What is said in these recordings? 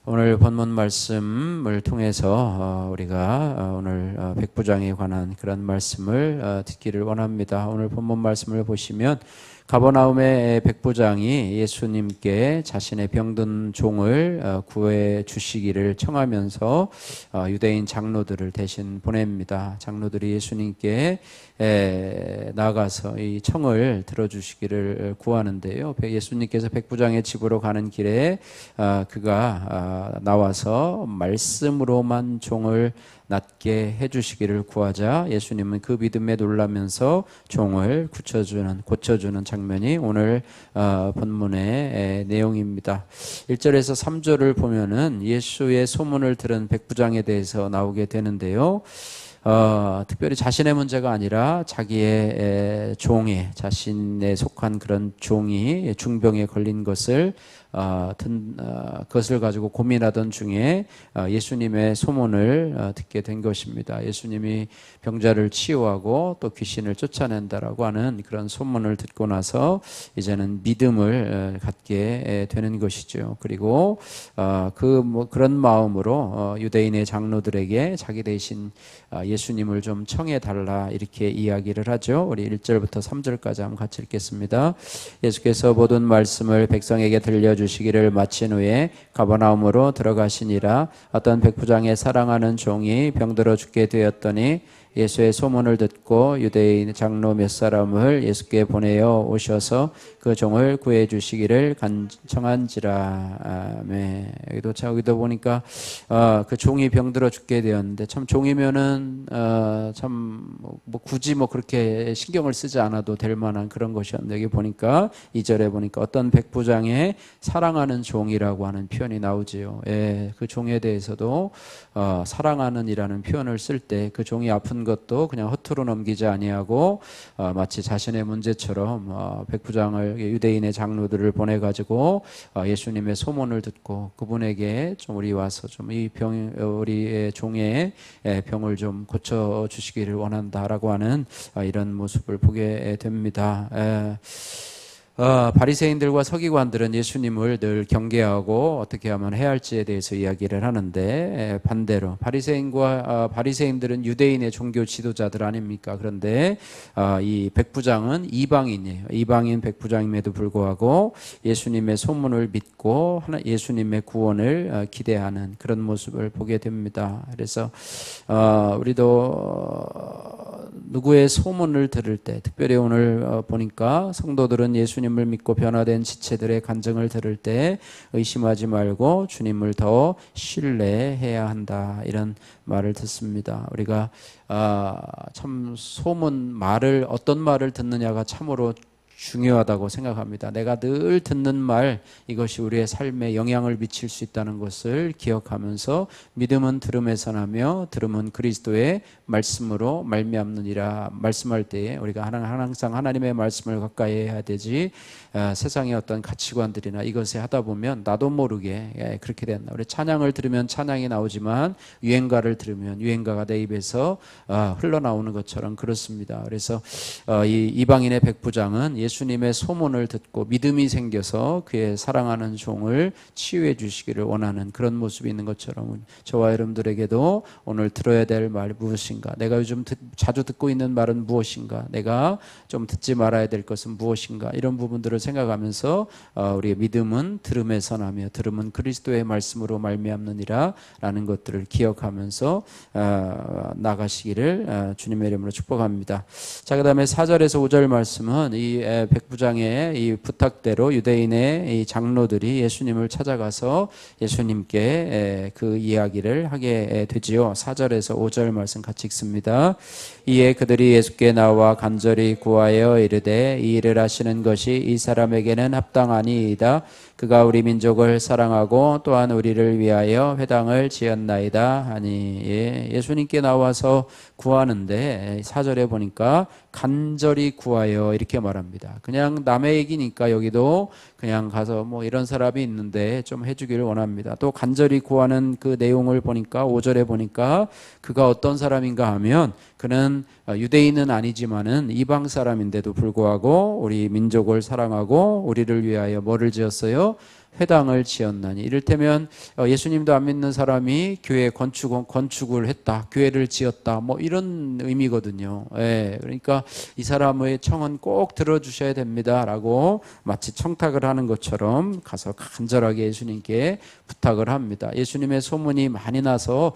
오늘 본문 말씀을 통해서 우리가 오늘 백부장에 관한 그런 말씀을 듣기를 원합니다. 오늘 본문 말씀을 보시면 가버나움의 백부장이 예수님께 자신의 병든 종을 구해 주시기를 청하면서 유대인 장로들을 대신 보냅니다. 장로들이 예수님께 나아가서 이 청을 들어주시기를 구하는데요. 예수님께서 백부장의 집으로 가는 길에 그가 나와서 말씀으로만 종을 낫게 해주시기를 구하자 예수님은 그 믿음에 놀라면서 종을 고쳐주는 장면이 오늘 본문의 내용입니다. 1절에서 3절을 보면은 예수의 소문을 들은 백부장에 대해서 나오게 되는데요. 특별히 자신의 문제가 아니라 자기의 종에 자신에 속한 그런 종이 중병에 걸린 것을 그것을 가지고 고민하던 중에 예수님의 소문을 듣게 된 것입니다. 예수님이 병자를 치유하고 또 귀신을 쫓아낸다라고 하는 그런 소문을 듣고 나서 이제는 믿음을 갖게 되는 것이죠. 그리고 그런 마음으로 유대인의 장로들에게 자기 대신 예수님을 좀 청해달라 이렇게 이야기를 하죠. 우리 1절부터 3절까지 한번 같이 읽겠습니다. 예수께서 모든 말씀을 백성에게 들려주시기를 마친 후에 가버나움으로 들어가시니라. 어떤 백부장의 사랑하는 종이 병들어 죽게 되었더니 예수의 소문을 듣고 유대인 장로 몇 사람을 예수께 보내어 오셔서 그 종을 구해 주시기를 간청한지라. 아멘. 여기도 보니까 그 종이 병들어 죽게 되었는데 참 종이면은 참 뭐 굳이 뭐 그렇게 신경을 쓰지 않아도 될 만한 그런 것이었는데 여기 보니까 2절에 보니까 어떤 백부장의 사랑하는 종이라고 하는 표현이 나오지요. 예, 그 종에 대해서도 사랑하는이라는 표현을 쓸 때 그 종이 아픈 것도 그냥 허투루 넘기지 아니하고 마치 자신의 문제처럼 백부장을 유대인의 장로들을 보내가지고 예수님의 소문을 듣고 그분에게 좀 우리 와서 좀 이 우리의 종의 병을 좀 고쳐 주시기를 원한다라고 하는 이런 모습을 보게 됩니다. 바리새인들과 서기관들은 예수님을 늘 경계하고 어떻게 하면 해야 할지에 대해서 이야기를 하는데 반대로 바리새인들은 유대인의 종교 지도자들 아닙니까? 그런데 이 백부장은 이방인이에요. 이방인 백부장임에도 불구하고 예수님의 소문을 믿고 예수님의 구원을 기대하는 그런 모습을 보게 됩니다. 그래서 우리도 누구의 소문을 들을 때 특별히 오늘 보니까 성도들은 예수님을 믿고 변화된 지체들의 간증을 들을 때 의심하지 말고 주님을 더 신뢰해야 한다 이런 말을 듣습니다. 우리가 참 어떤 말을 듣느냐가 참으로 중요하다고 생각합니다. 내가 늘 듣는 말 이것이 우리의 삶에 영향을 미칠 수 있다는 것을 기억하면서 믿음은 들음에서 나며 들음은 그리스도의 말씀으로 말미암느니라 말씀할 때에 우리가 항상 하나님의 말씀을 가까이 해야 되지 세상의 어떤 가치관들이나 이것에 하다 보면 나도 모르게 그렇게 된다. 우리 찬양을 들으면 찬양이 나오지만 유행가를 들으면 유행가가 내 입에서 흘러나오는 것처럼 그렇습니다. 그래서 이 이방인의 백부장은 예수님의 소문을 듣고 믿음이 생겨서 그의 사랑하는 종을 치유해 주시기를 원하는 그런 모습이 있는 것처럼 저와 여러분들에게도 오늘 들어야 될 말 무엇인가, 내가 요즘 자주 듣고 있는 말은 무엇인가, 내가 좀 듣지 말아야 될 것은 무엇인가, 이런 부분들을 생각하면서 우리의 믿음은 들음에서 나며 들음은 그리스도의 말씀으로 말미암느니라 라는 것들을 기억하면서 나가시기를 주님의 이름으로 축복합니다. 자, 그 다음에 4절에서 5절 말씀은 이 백부장의 이 부탁대로 유대인의 이 장로들이 예수님을 찾아가서 예수님께 그 이야기를 하게 되지요. 4절에서 5절 말씀 같이 읽습니다. 이에 그들이 예수께 나와 간절히 구하여 이르되 이 일을 하시는 것이 이 사람에게는 합당하니이다. 그가 우리 민족을 사랑하고 또한 우리를 위하여 회당을 지었나이다 하니. 예수님께 나와서 구하는데 4절에 보니까 간절히 구하여 이렇게 말합니다. 그냥 남의 얘기니까 여기도 그냥 가서 뭐 이런 사람이 있는데 좀 해주기를 원합니다. 또 간절히 구하는 그 내용을 보니까 5절에 보니까 그가 어떤 사람인가 하면 그는 유대인은 아니지만은 이방 사람인데도 불구하고 우리 민족을 사랑하고 우리를 위하여 뭐를 지었어요? 회당을 지었나니. 이를테면 예수님도 안 믿는 사람이 교회 건축을 했다, 교회를 지었다, 뭐 이런 의미거든요. 예, 그러니까 이 사람의 청은 꼭 들어주셔야 됩니다라고 마치 청탁을 하는 것처럼 가서 간절하게 예수님께 부탁을 합니다. 예수님의 소문이 많이 나서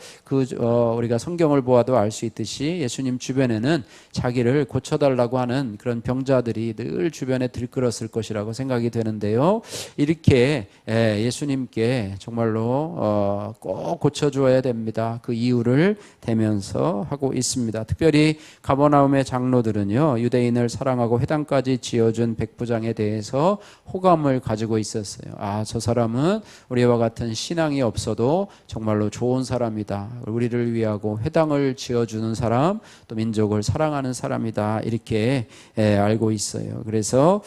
우리가 성경을 보아도 알 수 있듯이 예수님 주변에는 자기를 고쳐달라고 하는 그런 병자들이 늘 주변에 들끓었을 것이라고 생각이 되는데요. 이렇게 예수님께 정말로 꼭 고쳐주어야 됩니다. 그 이유를 대면서 하고 있습니다. 특별히 가버나움의 장로들은요, 유대인을 사랑하고 회당까지 지어준 백부장에 대해서 호감을 가지고 있었어요. 저 사람은 우리와 같은 신앙이 없어도 정말로 좋은 사람이다. 우리를 위하고 회당을 지어주는 사람, 또 민족을 사랑하는 사람이다. 이렇게 알고 있어요. 그래서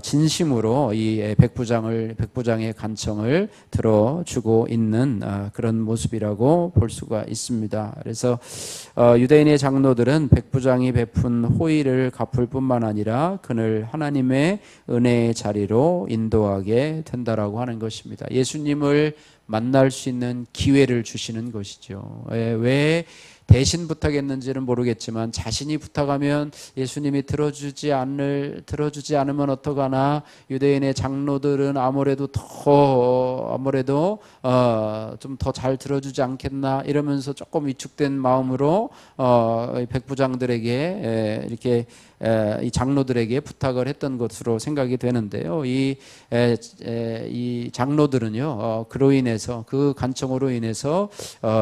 진심으로 이 백부장의 간청을 들어주고 있는 그런 모습이라고 볼 수가 있습니다. 그래서 유대인의 장로들은 백부장이 베푼 호의를 갚을 뿐만 아니라 그를 하나님의 은혜의 자리로 인도하게 된다라고 하는 것입니다. 예수님을 만날 수 있는 기회를 주시는 것이죠. 왜 대신 부탁했는지는 모르겠지만 자신이 부탁하면 예수님이 들어주지 않으면 어떡하나, 유대인의 장로들은 아무래도 좀 더 잘 들어주지 않겠나 이러면서 조금 위축된 마음으로 백부장들에게 이렇게 이 장로들에게 부탁을 했던 것으로 생각이 되는데요. 이 장로들은요, 그 간청으로 인해서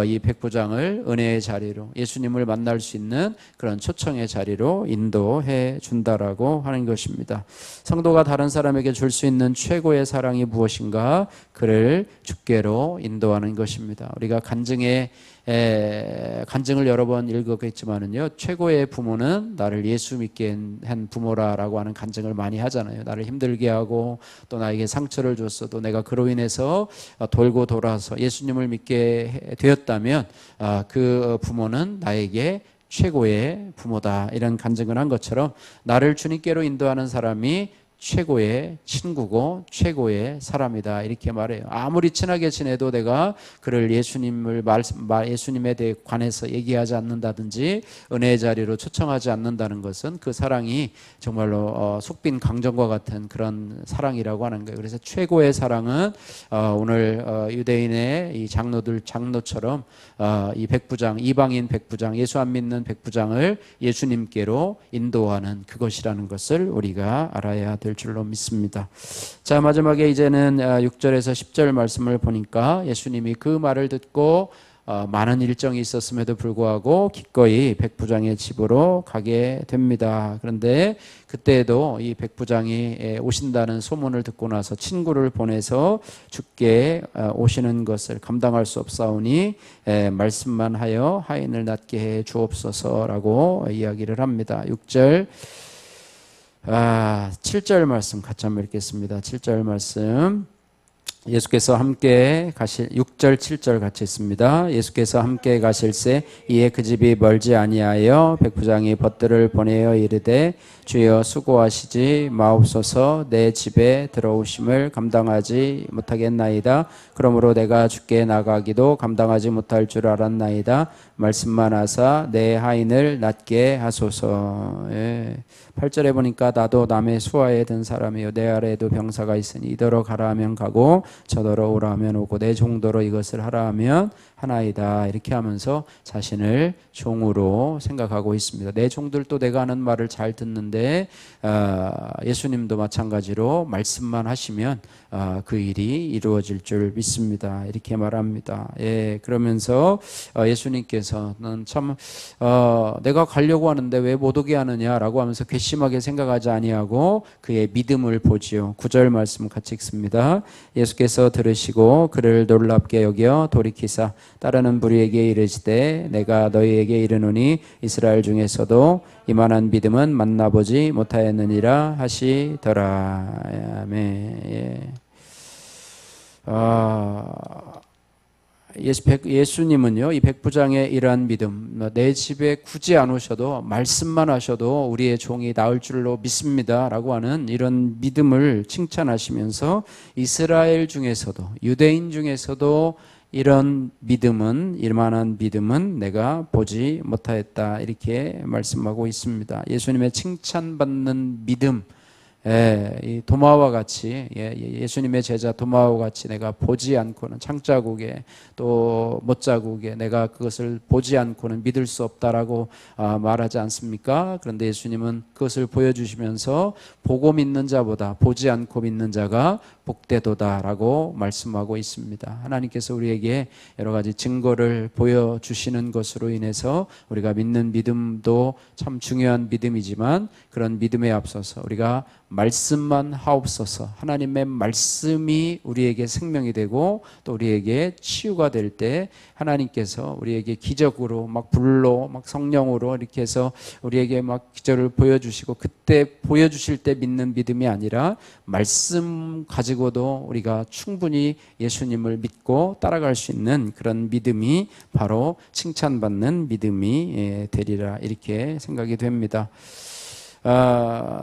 이 백부장을 은혜의 자리로, 예수님을 만날 수 있는 그런 초청의 자리로 인도해 준다라고 하는 것입니다. 성도가 다른 사람에게 줄 수 있는 최고의 사랑이 무엇인가? 그를 주께로 인도하는 것입니다. 우리가 간증을 여러 번 읽었겠지만은요, 최고의 부모는 나를 예수 믿게 한 부모라라고 하는 간증을 많이 하잖아요. 나를 힘들게 하고 또 나에게 상처를 줬어도 내가 그로 인해서 돌고 돌아서 예수님을 믿게 되었다면 그 부모는 나에게 최고의 부모다, 이런 간증을 한 것처럼 나를 주님께로 인도하는 사람이 최고의 친구고 최고의 사람이다, 이렇게 말해요. 아무리 친하게 지내도 내가 그를 예수님에 대해 관해서 얘기하지 않는다든지 은혜의 자리로 초청하지 않는다는 것은 그 사랑이 정말로 속빈 강정과 같은 그런 사랑이라고 하는 거예요. 그래서 최고의 사랑은 오늘 유대인의 이 장로처럼 이 백부장, 이방인 백부장, 예수 안 믿는 백부장을 예수님께로 인도하는 그것이라는 것을 우리가 알아야 될 줄로 믿습니다. 자, 마지막에 이제는 6절에서 10절 말씀을 보니까 예수님이 그 말을 듣고 많은 일정이 있었음에도 불구하고 기꺼이 백부장의 집으로 가게 됩니다. 그런데 그때에도 이 백부장이 오신다는 소문을 듣고 나서 친구를 보내서 주께 오시는 것을 감당할 수 없사오니 말씀만 하여 하인을 낫게 해 주옵소서라고 이야기를 합니다. 6절 7절 말씀 같이 한번 읽겠습니다. 7절 말씀, 예수께서 함께 가실 6절 7절 같이 있습니다. 예수께서 함께 가실새 이에 그 집이 멀지 아니하여 백부장이 벗들을 보내어 이르되 주여 수고하시지 마옵소서, 내 집에 들어오심을 감당하지 못하겠나이다. 그러므로 내가 주께 나가기도 감당하지 못할 줄 알았나이다. 말씀만 하사 내 하인을 낫게 하소서. 8절에 보니까 나도 남의 수하에 든 사람이요 내 아래에도 병사가 있으니 이더러 가라 하면 가고 저더러 오라 하면 오고 내 종도로 이것을 하라 하면 하나이다, 이렇게 하면서 자신을 종으로 생각하고 있습니다. 내 종들도 내가 하는 말을 잘 듣는데 예수님도 마찬가지로 말씀만 하시면 그 일이 이루어질 줄 믿습니다, 이렇게 말합니다. 그러면서 예수님께서는 참 내가 가려고 하는데 왜 못 오게 하느냐라고 하면서 괘씸하게 생각하지 아니하고 그의 믿음을 보지요. 9절 말씀 같이 읽습니다. 예수께서 들으시고 그를 놀랍게 여겨 돌이키사 따르는 무리에게 이르시되 내가 너희에게 이르노니 이스라엘 중에서도 이만한 믿음은 만나보지 못하였느니라 하시더라. 아멘. 예수님은요, 이 백부장의 이러한 믿음, 내 집에 굳이 안 오셔도 말씀만 하셔도 우리의 종이 나을 줄로 믿습니다 라고 하는 이런 믿음을 칭찬하시면서 이스라엘 중에서도, 유대인 중에서도 이런 믿음은, 이만한 믿음은 내가 보지 못하였다 이렇게 말씀하고 있습니다. 예수님의 칭찬받는 믿음, 이 도마와 같이, 예수님의 제자 도마와 같이 내가 보지 않고는, 창자국에 또 못자국에 내가 그것을 보지 않고는 믿을 수 없다라고 말하지 않습니까? 그런데 예수님은 그것을 보여주시면서 보고 믿는 자보다 보지 않고 믿는 자가 복되도다라고 말씀하고 있습니다. 하나님께서 우리에게 여러 가지 증거를 보여주시는 것으로 인해서 우리가 믿는 믿음도 참 중요한 믿음이지만, 그런 믿음에 앞서서 우리가 말씀만 하옵소서, 하나님의 말씀이 우리에게 생명이 되고 또 우리에게 치유가 될 때 하나님께서 우리에게 기적으로 막 불로 막 성령으로 이렇게 해서 우리에게 막 기적을 보여주시고, 그때 보여주실 때 믿는 믿음이 아니라 말씀 가지고도 우리가 충분히 예수님을 믿고 따라갈 수 있는 그런 믿음이 바로 칭찬받는 믿음이 되리라 이렇게 생각이 됩니다.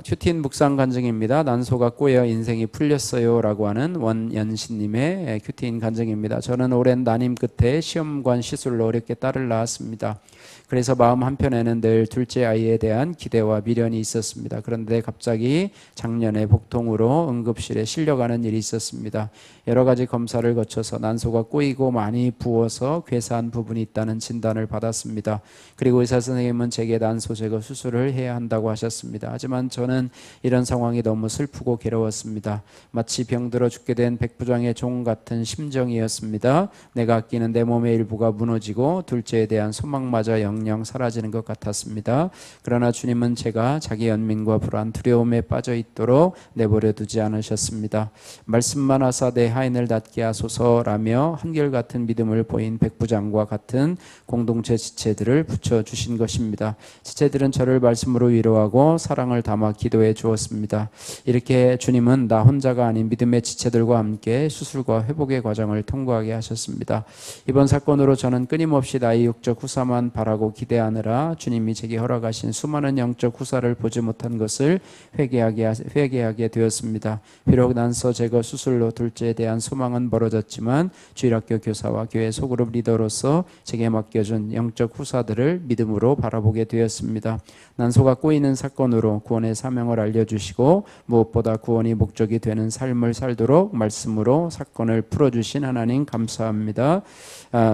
큐틴 묵상 간증입니다. 난소가 꼬여 인생이 풀렸어요 라고 하는 원연신님의 큐틴 간증입니다. 저는 오랜 난임 끝에 시험관 시술로 어렵게 딸을 낳았습니다. 그래서 마음 한편에는 늘 둘째 아이에 대한 기대와 미련이 있었습니다. 그런데 갑자기 작년에 복통으로 응급실에 실려가는 일이 있었습니다. 여러 가지 검사를 거쳐서 난소가 꼬이고 많이 부어서 괴사한 부분이 있다는 진단을 받았습니다. 그리고 의사 선생님은 제게 난소 제거 수술을 해야 한다고 하셨습니다. 하지만 저는 이런 상황이 너무 슬프고 괴로웠습니다. 마치 병들어 죽게 된 백부장의 종 같은 심정이었습니다. 내가 아끼는 내 몸의 일부가 무너지고 둘째에 대한 소망마저 영영 사라지는 것 같았습니다. 그러나 주님은 제가 자기 연민과 불안, 두려움에 빠져 있도록 내버려 두지 않으셨습니다. 말씀만 하사 내 하인을 낫게 하소서라며 한결같은 믿음을 보인 백부장과 같은 공동체 지체들을 붙여주신 것입니다. 지체들은 저를 말씀으로 위로하고 사랑을 담아 기도해 주었습니다. 이렇게 주님은 나 혼자가 아닌 믿음의 지체들과 함께 수술과 회복의 과정을 통과하게 하셨습니다. 이번 사건으로 저는 끊임없이 나의 육적 후사만 바라고 기대하느라 주님이 제게 허락하신 수많은 영적 후사를 보지 못한 것을 회개하게 되었습니다. 비록 난소 제거 수술로 둘째에 대한 소망은 멀어졌지만 주일학교 교사와 교회 소그룹 리더로서 제게 맡겨준 영적 후사들을 믿음으로 바라보게 되었습니다. 난소가 꼬이는 사건으로 구원의 사명을 알려주시고 무엇보다 구원이 목적이 되는 삶을 살도록 말씀으로 사건을 풀어주신 하나님 감사합니다.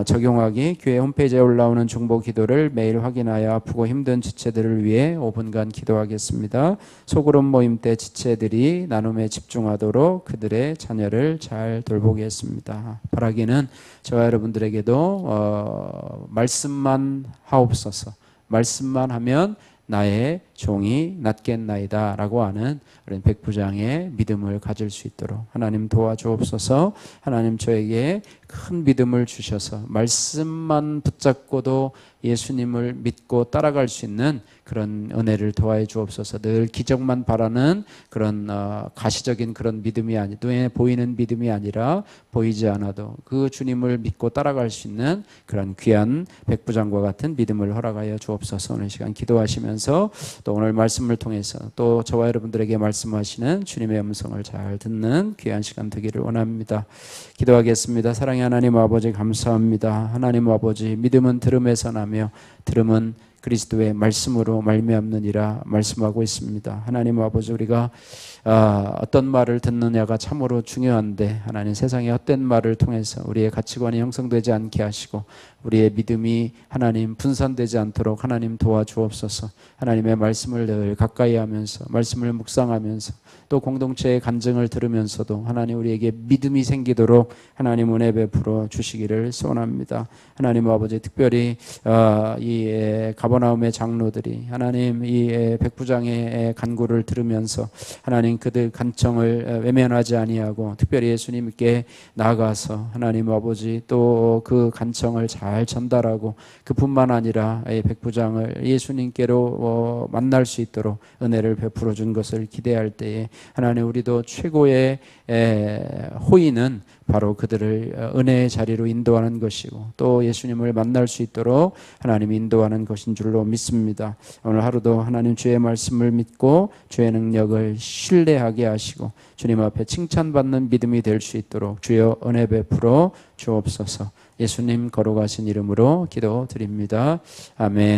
적용하기, 교회 홈페이지에 올라오는 중보 기도를 매일 확인하여 아프고 힘든 지체들을 위해 5분간 기도하겠습니다. 소그룹 모임 때 지체들이 나눔에 집중하도록 그들의 자녀를 잘 돌보겠습니다. 바라기는 저와 여러분들에게도 말씀만 하옵소서, 말씀만 하면 나의 종이 낫겠나이다 라고 하는 그런 백부장의 믿음을 가질 수 있도록 하나님 도와주옵소서. 하나님 저에게 큰 믿음을 주셔서 말씀만 붙잡고도 예수님을 믿고 따라갈 수 있는 그런 은혜를 더하여 주옵소서. 늘 기적만 바라는 그런 가시적인 그런 믿음이 눈에 보이는 믿음이 아니라 보이지 않아도 그 주님을 믿고 따라갈 수 있는 그런 귀한 백부장과 같은 믿음을 허락하여 주옵소서. 오늘 시간 기도하시면서 또 오늘 말씀을 통해서 또 저와 여러분들에게 말씀하시는 주님의 음성을 잘 듣는 귀한 시간 되기를 원합니다. 기도하겠습니다. 사랑의 하나님 아버지 감사합니다. 하나님 아버지, 믿음은 들음에서 나며 들음은 그리스도의 말씀으로 말미암느니라 말씀하고 있습니다. 하나님 아버지, 우리가 어떤 말을 듣느냐가 참으로 중요한데 하나님 세상의 헛된 말을 통해서 우리의 가치관이 형성되지 않게 하시고 우리의 믿음이 하나님 분산되지 않도록 하나님 도와주옵소서. 하나님의 말씀을 늘 가까이 하면서 말씀을 묵상하면서 또 공동체의 간증을 들으면서도 하나님 우리에게 믿음이 생기도록 하나님 은혜 베풀어 주시기를 소원합니다. 하나님 아버지, 특별히 이 가버나움의 장로들이 하나님 이 백부장의 간구를 들으면서 하나님 그들 간청을 외면하지 아니하고 특별히 예수님께 나아가서 하나님 아버지 또 그 간청을 잘 전달하고 그뿐만 아니라 이 백부장을 예수님께로 만날 수 있도록 은혜를 베풀어 준 것을 기대할 때에 하나님 우리도 최고의 호의는 바로 그들을 은혜의 자리로 인도하는 것이고 또 예수님을 만날 수 있도록 하나님이 인도하는 것인 줄로 믿습니다. 오늘 하루도 하나님 주의 말씀을 믿고 주의 능력을 신뢰하게 하시고 주님 앞에 칭찬받는 믿음이 될 수 있도록 주여 은혜 베풀어 주옵소서. 예수님 거룩하신 이름으로 기도드립니다. 아멘.